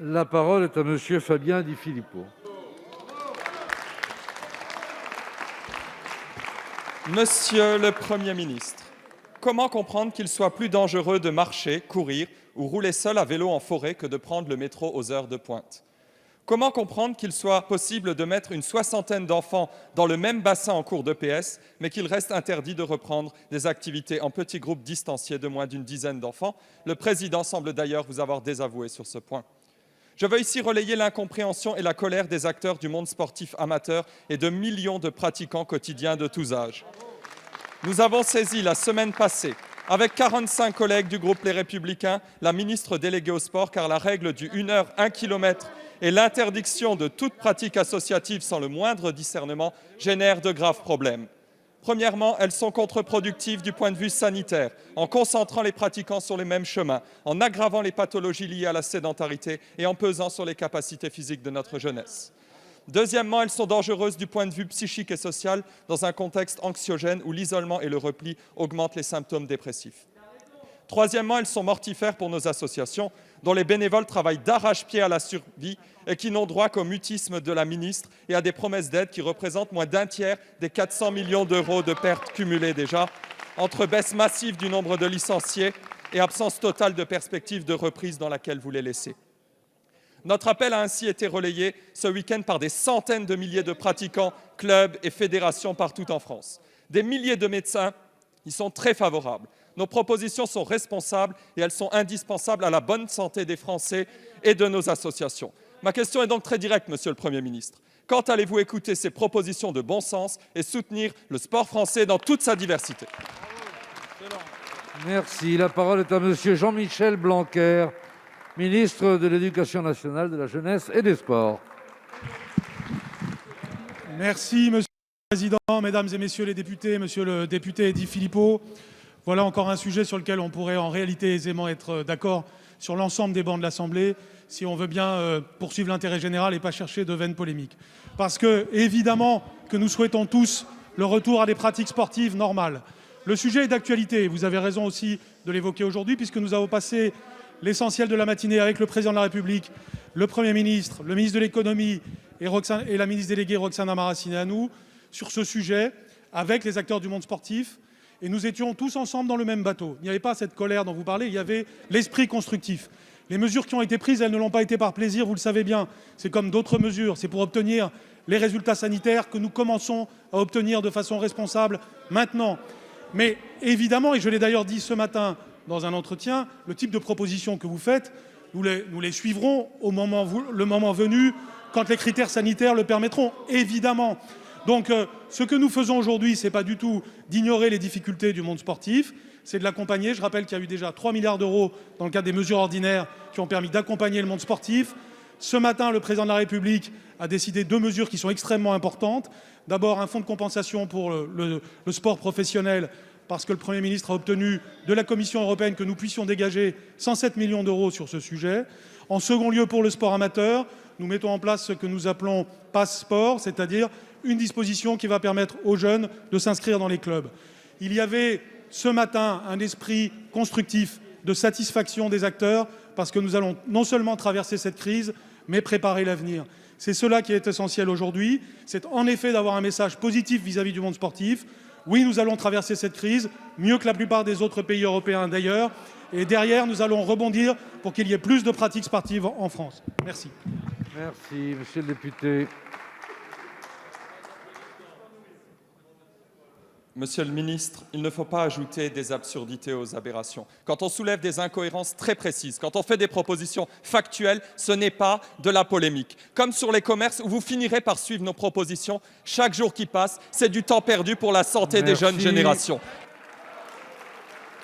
La parole est à monsieur Fabien Di Filippo. Monsieur le Premier ministre, comment comprendre qu'il soit plus dangereux de marcher, courir ou rouler seul à vélo en forêt que de prendre le métro aux heures de pointe? Comment comprendre qu'il soit possible de mettre une soixantaine d'enfants dans le même bassin en cours d'EPS, mais qu'il reste interdit de reprendre des activités en petits groupes distanciés de moins d'une dizaine d'enfants? Le président semble d'ailleurs vous avoir désavoué sur ce point. Je veux ici relayer l'incompréhension et la colère des acteurs du monde sportif amateur et de millions de pratiquants quotidiens de tous âges. Nous avons saisi la semaine passée, avec 45 collègues du groupe Les Républicains, la ministre déléguée au sport, car la règle du 1 heure, 1 kilomètre et l'interdiction de toute pratique associative sans le moindre discernement génèrent de graves problèmes. Premièrement, elles sont contre-productives du point de vue sanitaire, en concentrant les pratiquants sur les mêmes chemins, en aggravant les pathologies liées à la sédentarité et en pesant sur les capacités physiques de notre jeunesse. Deuxièmement, elles sont dangereuses du point de vue psychique et social dans un contexte anxiogène où l'isolement et le repli augmentent les symptômes dépressifs. Troisièmement, elles sont mortifères pour nos associations, dont les bénévoles travaillent d'arrache-pied à la survie et qui n'ont droit qu'au mutisme de la ministre et à des promesses d'aide qui représentent moins d'un tiers des 400 millions d'euros de pertes cumulées déjà, entre baisse massive du nombre de licenciés et absence totale de perspective de reprise dans laquelle vous les laissez. Notre appel a ainsi été relayé ce week-end par des centaines de milliers de pratiquants, clubs et fédérations partout en France. Des milliers de médecins y sont très favorables. Nos propositions sont responsables et elles sont indispensables à la bonne santé des Français et de nos associations. Ma question est donc très directe, Monsieur le Premier ministre. Quand allez-vous écouter ces propositions de bon sens et soutenir le sport français dans toute sa diversité? Merci. La parole est à monsieur Jean-Michel Blanquer, ministre de l'Éducation nationale, de la jeunesse et des sports. Merci, monsieur le président, mesdames et messieurs les députés, monsieur le député Di Filippo. Voilà encore un sujet sur lequel on pourrait en réalité aisément être d'accord sur l'ensemble des bancs de l'Assemblée, si on veut bien poursuivre l'intérêt général et pas chercher de vaines polémiques. Parce que, évidemment, que nous souhaitons tous le retour à des pratiques sportives normales. Le sujet est d'actualité, vous avez raison aussi de l'évoquer aujourd'hui, puisque nous avons passé l'essentiel de la matinée avec le président de la République, le Premier ministre, le ministre de l'économie et la ministre déléguée Roxana Maracineanu sur ce sujet, avec les acteurs du monde sportif. Et nous étions tous ensemble dans le même bateau. Il n'y avait pas cette colère dont vous parlez, il y avait l'esprit constructif. Les mesures qui ont été prises, elles ne l'ont pas été par plaisir, vous le savez bien. C'est comme d'autres mesures, c'est pour obtenir les résultats sanitaires que nous commençons à obtenir de façon responsable maintenant. Mais évidemment, et je l'ai d'ailleurs dit ce matin dans un entretien, le type de propositions que vous faites, nous les suivrons le moment venu, quand les critères sanitaires le permettront, évidemment. Donc, ce que nous faisons aujourd'hui, ce n'est pas du tout d'ignorer les difficultés du monde sportif, c'est de l'accompagner. Je rappelle qu'il y a eu déjà 3 milliards d'euros dans le cadre des mesures ordinaires qui ont permis d'accompagner le monde sportif. Ce matin, le président de la République a décidé 2 mesures qui sont extrêmement importantes. D'abord, un fonds de compensation pour le sport professionnel, parce que le Premier ministre a obtenu de la Commission européenne que nous puissions dégager 107 millions d'euros sur ce sujet. En second lieu, pour le sport amateur, nous mettons en place ce que nous appelons Pass Sport, c'est-à-dire une disposition qui va permettre aux jeunes de s'inscrire dans les clubs. Il y avait ce matin un esprit constructif de satisfaction des acteurs, parce que nous allons non seulement traverser cette crise, mais préparer l'avenir. C'est cela qui est essentiel aujourd'hui, c'est en effet d'avoir un message positif vis-à-vis du monde sportif. Oui, nous allons traverser cette crise, mieux que la plupart des autres pays européens d'ailleurs, et derrière, nous allons rebondir pour qu'il y ait plus de pratiques sportives en France. Merci. Merci, monsieur le député. Monsieur le ministre, il ne faut pas ajouter des absurdités aux aberrations. Quand on soulève des incohérences très précises, quand on fait des propositions factuelles, ce n'est pas de la polémique. Comme sur les commerces, où vous finirez par suivre nos propositions, chaque jour qui passe, c'est du temps perdu pour la santé des jeunes générations.